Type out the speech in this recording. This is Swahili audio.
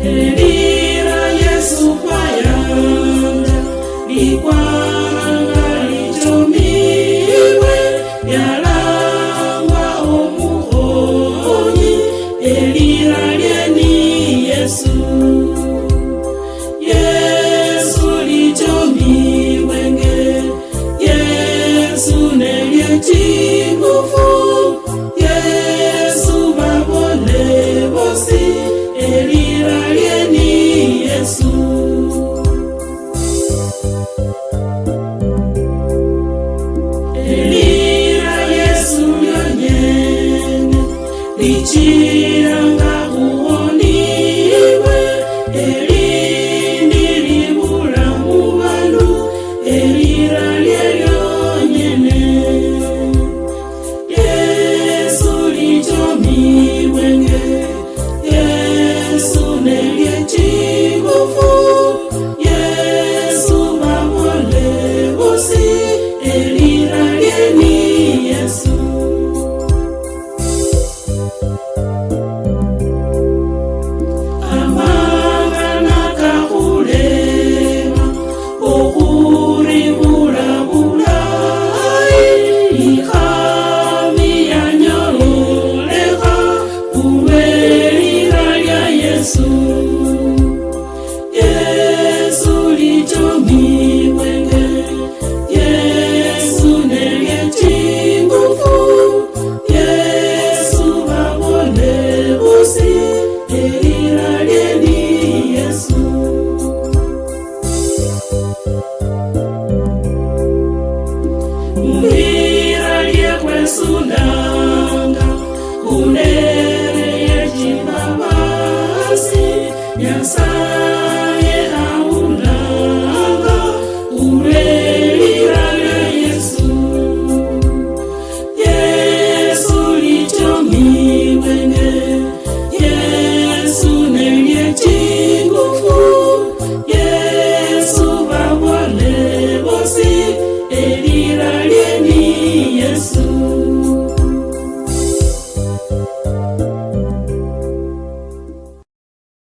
Elira Yesu kwayanda likwanga lichomiwe yalangwa omuhonyi. Elira lyeni Yesu, Yesu lichomiwe nge, Yesu nelye chingufu, Yesu babole bosi. Elira lyeni Yesu. Elira Yesu lyonyene lichiranga uwoniwe. Elindi libula mubandu, elira lye lyonyene. Yesu lichomiwe nge, Yesu nelye chingufu, Yesu babole bosi. Elira lyeni Yesu. Amangana kakulema okuribula bulai, ikami yanyoleka kubelira lya Yesu. Yesu lichomiwe nge, Yesu nelye chingufu, Yesu babole bosi. Elira lyeni Yesu. Mbira lyekwesundanga kunereye chibabasi, Nyasaye aulanga ulelira lya Yesu. Yesu lichomiwe nge, Yesu nelye chingufu, Yesu babole bosi. Elira lyeni Yesu.